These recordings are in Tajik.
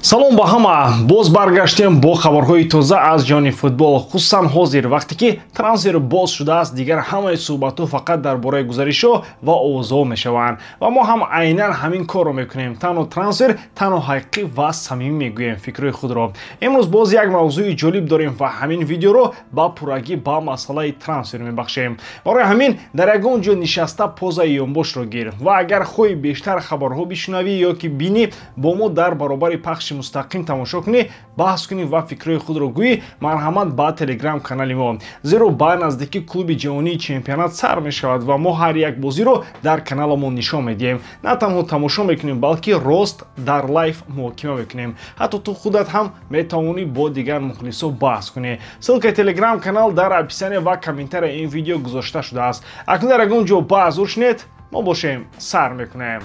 салом ба ҳама, боз баргаштем бо хабарҳои тоза аз ҷони футбол. хусусан ҳозир вақте ки трансфер боз шудааст, дигар ҳамаи суҳбатҳо фақат дар бораи гузаришҳо ва овозҳо мешаванд ва мо ҳам айнан ҳамин корро мекунем. Танҳо трансфер, танҳо ҳақиқӣ ва самимӣ мегӯем фикрҳои худро. имрӯз боз як мавзӯи ҷолиб дорем ва ҳамин видеоро ба пуррагӣ ба масъалаи трансфер мебахшем. барои ҳамин дар ягон ҷо нишаста позаи ёнбошро гир ва агар хоҳӣ бештар хабарҳо бишунавӣ ё ки бинӣ, бо мо дар баробари пахши мустақим тамошо кунӣ, баҳс кунӣ ва фикрҳои худро гӯӣ, марҳамат ба телеграм канали мо. зеро ба наздикӣ клуби ҷаҳонии чемпионат сар мешавад ва мо ҳар як бозиро дар каналамон нишон медиҳем. На танҳо тамошо мекунем, балки рост дар лайв муҳокима мекунем. ҳатто ту худат ҳам метавонӣ бо дигар мухлисо баҳс кунӣ. ссилкаи телеграм канал дар описание ва комментарияи ин видео гузошта шудааст. акнун дар ягон ҷо ба ҳазур шунед, мо бошем сар мекунем.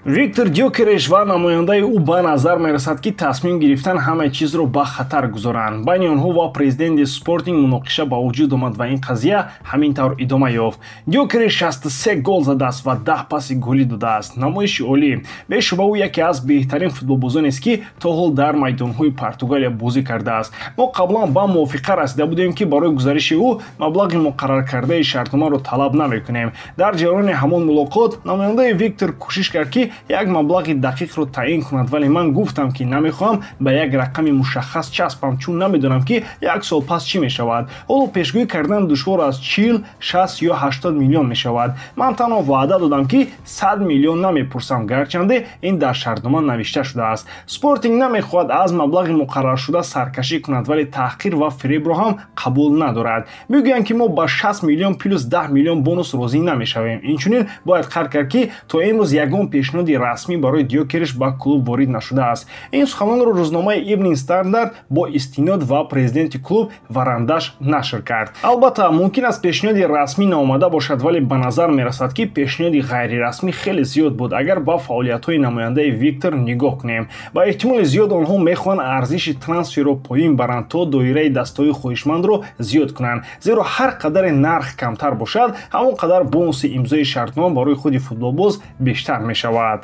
Виктор Гёкереш ва намояндаи ӯ ба назар мерасад ки тасмим гирифтан ҳамаи чизро ба хатар гузоранд. байни онҳо ва президенти Спортинг муноқиша ба вуҷуд омад ва ин қазия ҳамин тавр идома ёфт. Гёкереш 63 гол задааст ва 10 паси голӣ додааст. намоиши олӣ. бешубҳа ӯ яке аз беҳтарин футболбозонест ки то ҳол дар майдонҳои Португалия бозӣ кардааст. мо қаблан ба мувофиқа расида будем ки барои гузариши ӯ маблағи муқарраркардаи шартномаро талаб намекунем. дар ҷараёни ҳамон мулоқот намояндаи Виктор кӯшиш кард ки як маблағи дақиқро таъин кунад, вале ман гуфтам ки намехоҳам ба як рақами мушаххас часпам, чун намедонам ки як сол пас чӣ мешавад. ҳоло пешгӯӣ кардан душвор аст. 40, 60 ё 80 миллион мешавад. ман танҳо ваъда додам ки 100 миллион намепурсам, гарчанде ин дар шартнома навишта шудааст. Спортинг намехоҳад аз маблағи муқарраршуда саркашӣ кунад, вале таҳқир ва фиребро ҳам қабул надорад. мегӯянд ки мо ба 60 миллион плюс 10 миллион бонус розӣ намешавем. инчунин бояд қард кард ки то имрӯз ягон пешниҳоди расмӣ барои Гёкереш ба клуб ворид нашудааст. ин суханонро рӯзномаи Evening Standard бо истинод ва президенти клуб варандаш нашр кард. албатта мумкин аст пешниҳоди расмӣ наомада бошад, вале ба назар мерасад ки пешниҳоди ғайрирасмӣ хеле зиёд буд. агар ба фаъолиятҳои намояндаи Виктор нигоҳ кунем, ба эҳтимоли зиёд онҳо мехоҳанд арзиши трансферро поин баранд то доираи дастаҳои хоҳишмандро зиёд кунанд. зеро ҳар қадаре нарх камтар бошад, ҳамон қадар бонуси имзои шартнома барои худи футболбоз бештар мешавад.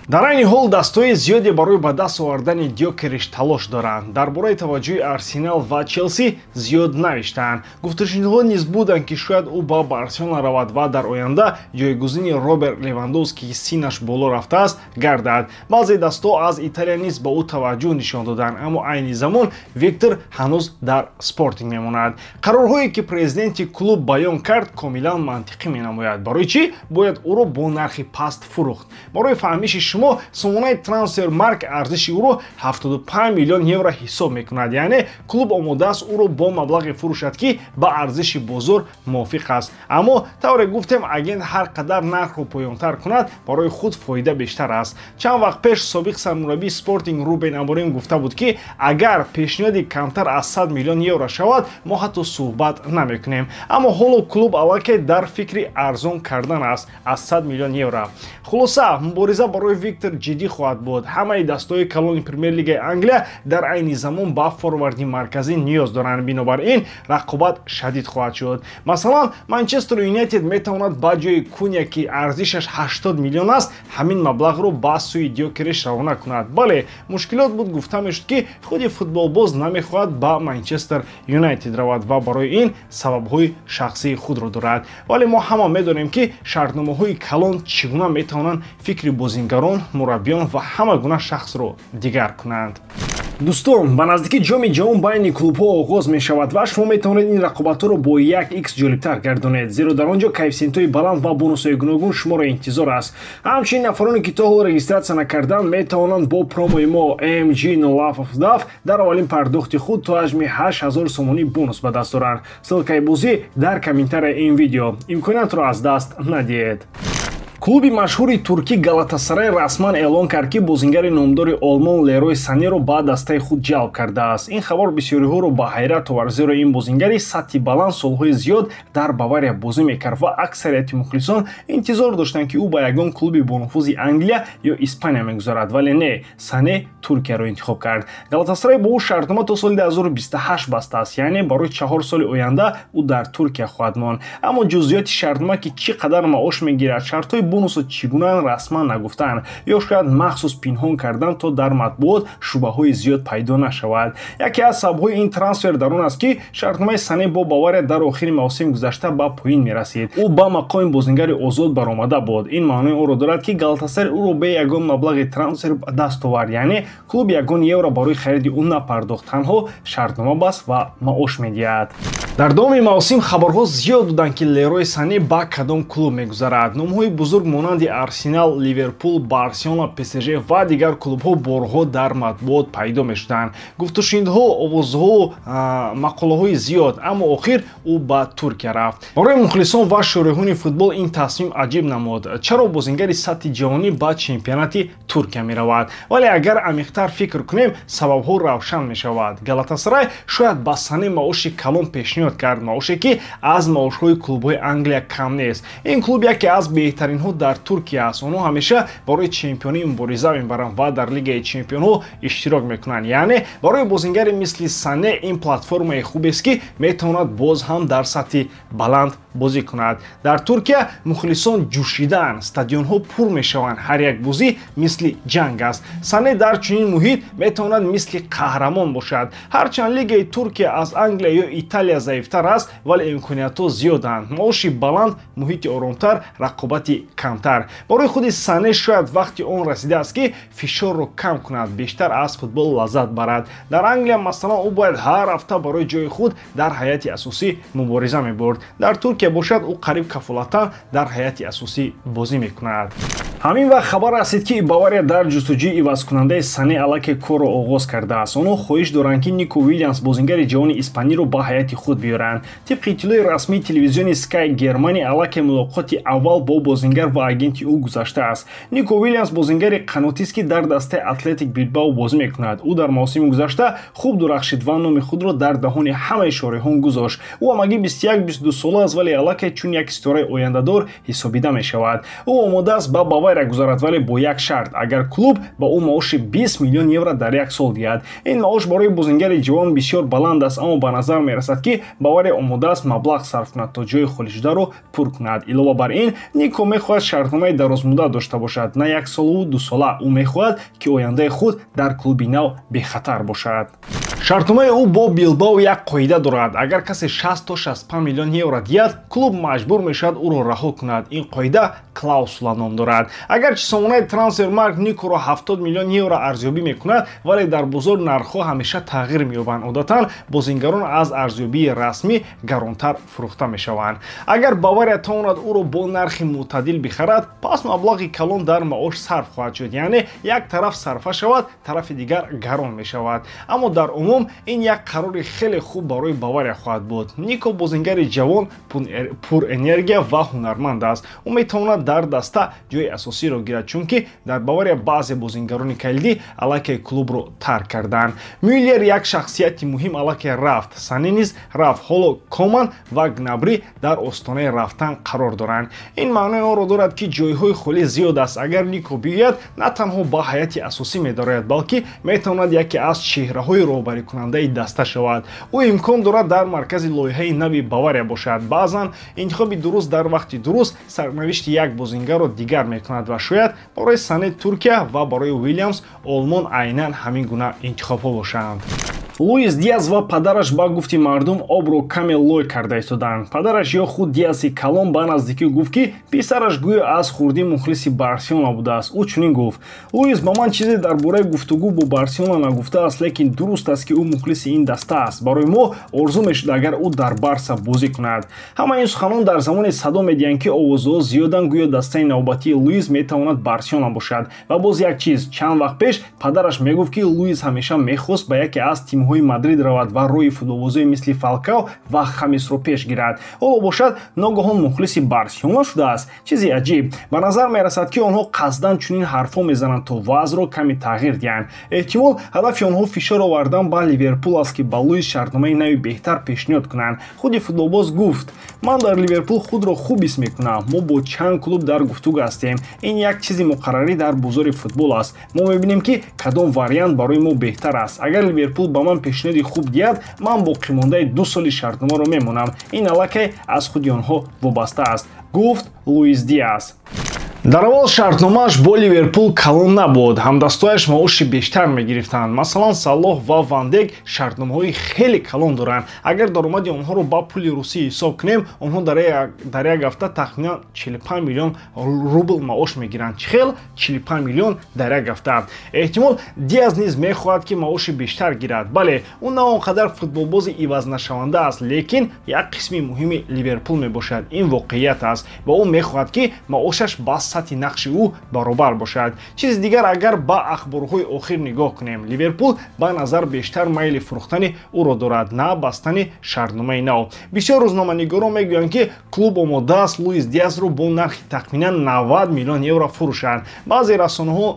дар айни ҳол дастаҳои зиёде барои ба даст овардани Гёкереш талош доранд. дар бораи таваҷҷӯҳи Арсенал ва Челси зиёд навиштаанд. гуфташунидҳо низ буданд ки шояд ӯ ба Барселона равад ва дар оянда ҷойгузини Роберт Левандовски ки синаш боло рафтааст гардад. баъзе дастаҳо аз Италия низ ба ӯ таваҷҷӯҳ нишон доданд, аммо айни замон Виктор ҳанӯз дар Спортинг мемонад. қарорҳое ки президенти клуб баён кард комилан мантиқӣ менамояд. барои чӣ бояд ӯро бо нархи паст фурӯхт? барои фаҳмиши сомонаи трансфер марк арзиши ӯро 75 миллион евро ҳисоб мекунад. яъне клуб омодааст ӯро бо маблағе фурӯшад ки ба арзиши бозор мувофиқ аст. аммо тавре гуфтем, агент ҳар қадар нархро поёнтар кунад, барои худ фоида бештар аст. чанд вақт пеш собиқ сармураббии Спортинг Рубен Аморим гуфта буд ки агар пешниҳоди камтар аз 100 миллион евро шавад, мо ҳатто суҳбат намекунем. аммо ҳоло клуб аллакай дар фикри арзон кардан аст аз 100 миллион евро. хулоса мубориза барои Виктор ҷиддӣ хоҳад буд. ҳамаи дастаҳои калони премер-лигаи Англия дар айни замон ба форварди марказӣ ниёз доранд. бинобар ин рақобат шадид хоҳад шуд. масалан, Манчестер Юнайтед метавонад ба ҷои Куня ки арзишаш 80 миллион аст, ҳамин маблағро ба сӯи Гёкереш равона кунад. бале мушкилот буд. гуфта мешуд ки худи футболбоз намехоҳад ба Манчестер Юнайтед равад ва барои ин сабабҳои шахсии худро дорад. вале мо ҳама медонем ки шартномаҳои калон чӣ гуна метавонанд фикри бозингарон, мураббиён ва ҳама гуна шахсро дигар кунанд. дӯстон, ба наздикӣ ҷоми ҷаҳон байни клубҳо оғоз мешавад ва шумо метавонед ин рақобатҳоро бо 1x ҷолибтар гардонед, зеро дар он ҷо коэффициентҳои баланд ва бонусҳои гуногун шуморо интизор аст. ҳамчунин нафароне ки то ҳол регистратсия накарданд метавонанд бо промои мо MG0FF дар аввалин пардохти худ то ҳаҷми 8000 сомонӣ бонус ба даст оранд. ссилкаи бозӣ дар комментарияи ин видео. имкониятро аз даст надиҳед. клуби машҳури туркӣ Галатасарай расман эълон кард ки бозингари номдори олмон Лерой Санеро ба дастаи худ ҷалб кардааст. ин хабар бисёриҳоро ба ҳайрат овард, зеро ин бозингари сатҳи баланд солҳои зиёд дар Бавария бозӣ мекард ва аксарияти мухлисон интизор доштанд ки ӯ ба ягон клуби бонуфузи Англия ё Испания мегузарад, вале не, Сане Туркияро интихоб кард. Галатасарай бо ӯ шартнома то соли 2028 бастааст, яъне барои 4 соли оянда ӯ дар Туркия хоҳад монд. аммо ҷузъиёти шартнома ки чӣ қадар маош мегирад, шартҳои бонусро чӣ гуна расман нагуфтанд ё шояд махсус пинҳон карданд то дар матбуот шубҳаҳои зиёд пайдо нашавад. Яке аз сабабҳои ин трансфер дар он аст, ки шартномаи Сане бо Бавария дар охири мавсими гузашта ба поин мерасид. Ӯ ба мақоми бозингари озод баромада буд. Ин маънои онро дорад, ки Галатасарай ӯро бе ягон маблағи трансфер ба даст овард, яъне клуб ягон евро барои хариди ӯ напардохт, танҳо шартнома баст ва маош медиҳад. Дар давоми мавсим хабарҳо зиёд буданд, ки Лерой Сане ба кадом клуб мегузарад. Номҳои бузург монанди Арсенал, Ливерпул, Барселона, ПСЖ ва дигар клубҳо борҳо дар матбуот пайдо мешуданд. Гуфтушунидҳо, овозҳо, мақолаҳои зиёд, аммо охир ӯ ба Туркия рафт. Барои мухлисон ва шориҳони футбол ин тасмим аҷиб намуд. Чаро бозингари сатҳи ҷаҳонӣ ба чемпионати Туркия меравад? Вале агар амиқтар фикр кунем, сабабҳо равшан мешавад. Галатасарай шояд ба Сане маоши калон пешниҳод кард, маоше ки аз маошҳои клубҳои Англия кам нест. Ин клуб яке аз беҳтаринҳо дар Туркия аст. Онҳо ҳамеша барои чемпионӣ мубориза мебаранд ва дар Лигаи чемпионҳо иштирок мекунанд. Яъне барои бозингари мисли Сане ин платформаи хубест, ки метавонад боз ҳам дар сатҳи баланд бозӣ кунад. Дар Туркия мухлисон ҷӯшидаанд, стадионҳо пур мешаванд, ҳар як бозӣ мисли ҷанг аст. Сане дар чунин муҳит метавонад мисли қаҳрамон бошад. Ҳарчанд Лигаи Туркия аз Англия ё Италия заифтар аст, вале имкониятҳо зиёданд. Маоши баланд, муҳити оромтар, рақобати камтар. Барои худи Сане шояд вақти он расидааст, ки фишорро кам кунад, бештар аз футбол лаззат барад. Дар Англия масалан ӯ бояд ҳар ҳафта барои ҷои худ дар ҳайати асосӣ мубориза мебурд. Дар Туркия бошад ӯ қариб кафолатан дар ҳайати асосӣ бозӣ мекунад. Ҳамин вақт хабар расид, ки Бавария дар ҷустуҷӯи ивазкунандаи Сане аллакай корро оғоз кардааст. Онҳо хоҳиш доранд, ки Нико Уильямс, бозингари ҷавони испаниро ба ҳайати худ биёранд. Тибқи иттилои расмии телевизиони Sky Germany, аллакай мулоқоти аввал бо бозингар ва агенти ӯ гузаштааст. Нико Уильямс бозингари қанотист, ки дар дастаи Атлетик Билбао бозӣ мекунад. Ӯ дар мавсими гузашта хуб дурахшид ва номи худро дар даҳони ҳамаи шориҳон гузошт. Ӯ ҳамагӣ 21-22 сола аст, вале аллакай чун як истораи ояндадор ҳисобида мешавад. Ӯ омодааст ба Бавария гузарад, вале бо як шарт: агар клуб ба ӯ маоши 20 миллион евро дар як сол диҳад. Ин маош барои бозингари ҷавон бисёр баланд аст, аммо ба назар мерасад, ки Бавария омодааст маблағ сарф кунад то ҷои холишударо пур кунад. Илова бар ин, Нико мехоҳад шартномаи дарозмудда дошта бошад, на як солу 2 сола. Ӯ мехоҳад, ки ояндаи худ дар клуби нав бехатар бошад. Шартномаи ӯ бо Билбао як қоида дорад: агар касе 60 то 65 миллион евро диҳад, клуб маҷбур мешавад ӯро раҳо кунад. Ин қоида клаусула ном дорад. Агарчи сомонаи Трансфермаркт Никоро 70 миллион евро арзёбӣ мекунад, вале дар бозор нархҳо ҳамеша тағйир меёбанд. Одатан бозингарон аз арзёбии расмӣ гаронтар фурӯхта мешаванд. Агар Бавария тавонад ӯро бо нархи мӯътадил бихарад, пас маблағи калон дар маош сарф хоҳад шуд, яъне як тараф сарфа шавад, тарафи дигар гарон мешавад. Аммо дар умум ин як қарори хеле хуб барои Бавария хоҳад буд. Нико бозингари ҷавон, пурэнергия ва ҳунарманд аст. Ӯ метавонад дар даста ҷои асосиро гирад, чунки дар Бавария баъзе бозингарони калидӣ аллакай клубро тарк карданд. Мюллер як шахсияти муҳим аллакай рафт. Сане низ рафт. Ҳоло Коман ва Гнабри дар остонаи рафтан қарор доранд. Ин маънои онро дорад, ки ҷойҳои холӣ зиёд аст. Агар Нико биёяд, на танҳо ба ҳайати асосӣ медорояд, балки метавонад яке аз чеҳраҳои роҳбарикунандаи даста шавад. Ӯ имкон дорад дар маркази лоиҳаи нави Бавария бошад. Баъзан интихоби дуруст дар вақти дуруст сарнавишти як бозингарро дигар мекунад ва шояд барои Сане Туркия ва барои Уильямс Олмон айнан ҳамин гуна интихобҳо бошанд. Луис Диаз ва падараш ба гуфти мардум обро каме лой карда истоданд. Падараш ё худ Диази калон ба наздикӣ гуфт, ки писараш гӯё аз хурдӣ мухлиси Барселона будааст. Ӯ чунин гуфт: Луис ба ман чизе дар бораи гуфтугӯ бо Барселона нагуфтааст, лекин дуруст аст, ки ӯ мухлиси ин даста аст. Барои мо орзу мешуд агар ӯ дар Барса бозӣ кунад. Ҳама ин суханон дар замоне садо медиҳанд, ки овозҳо зиёдан гӯё дастаи навбатии Луис метавонад Барселона бошад. Ва боз як чиз, чанд вақт пеш падараш мегуфт, ки Луис ҳамеша мехост ба яке аз тимҳои Мадрид равад ва рӯи футболбозои мисли Фалкао ва Хамисро пеш гирад. Ҳоло бошад ногаҳон мухлиси Барселона шудааст. Чизи аҷиб. Ба назар мерасад, ки онҳо қасдан чунин ҳарфҳо мезананд, то вазъро каме тағйир диҳанд. Эҳтимол ҳадафи онҳо фишор овардан ба Ливерпул аст, ки ба Луис шартномаи нави беҳтар пешниҳод кунанд. Худи футболбоз гуфт: ман дар Ливерпул худро хуб ҳис мекунам. Мо бо чанд клуб дар гуфтугӯ ҳастем. Ин як чизи муқаррарӣ дар бозори футбол аст. Мо мебинем, ки кадом вариант барои мо беҳтар аст. Агар Ливерпул ба ман пешниҳоди хуб диҳад, ман боқимондаи 2 соли шартномаро мемонам. Ин аллакай аз худи онҳо вобаста аст, гуфт Луис Диаз. дар аввал шартномааш бо Ливерпул калон набуд, ҳамдастояш маоши бештар мегирифтанд. Масалан, Салоҳ ва Ван Дейк шартномаҳои хеле калон доранд. Агар даромади онҳоро ба пули русӣ ҳисоб кунем, онҳо дар як ҳафта тахминан 45 миллион рубл маош мегиранд. Чӣ хел 45 миллион дар як ҳафта? Эҳтимол Диаз низ мехоҳад ки маоши бештар гирад. Бале, ӯ на он қадар футболбози ивазнашаванда аст, лекин як қисми муҳими Ливерпул мебошад. Ин воқеият аст ва ӯ мехоҳад ки маошаш ба сатҳи нақши ӯ баробар бошад. Чизи дигар, агар ба ахборҳои охир нигоҳ кунем, Ливерпул ба назар бештар майли фурӯхтани ӯро дорад, на бастани шартномаи нав. Бисёр рӯзноманигорон мегӯянд ки клуб омода аст Луис Диазро бо нархи тахминан 90 миллион евро фурӯшад. Баъзе расонаҳо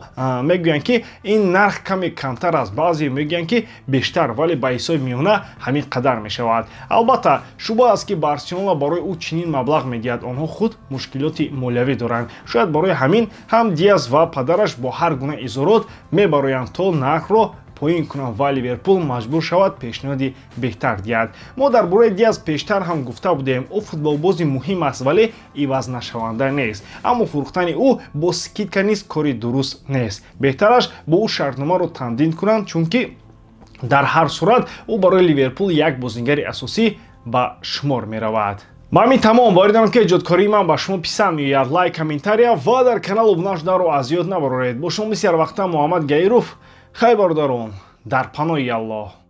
мегӯянд ки ин нарх каме камтар аст, баъзе мегӯянд ки бештар, вале ба ҳисоби миёна ҳамин қадар мешавад. Албатта, шубҳа аст ки Барселона барои ӯ чунин маблағ медиҳад. Онҳо худ мушкилоти молиявӣ доранд. Шояд барои ҳамин ҳам Диаз ва падараш бо ҳар гуна изорот мебароянд то нархро поин кунанд ва Ливерпул маҷбур шавад пешниҳоди беҳтар диҳад. Мо дар бораи Диаз пештар ҳам гуфта будем, ӯ футболбози муҳим аст, вале ивазнашаванда нест. Аммо фурӯхтани ӯ бо скидка низ кори дуруст нест. Беҳтараш бо ӯ шартномаро тамдид кунанд, чунки дар ҳар сурат ӯ барои Ливерпул як бозингари асосӣ ба шумор меравад. ба ҳамин тамом, боидам ки иҷодкории ман ба шумо писанд меояд. Лайк, комментария ва дар канал обуна шуданро аз ёд набароред. Бо шумо бисёр вақта Муҳаммад Гаиров, хайбордорон, дар паноҳи Аллоҳ.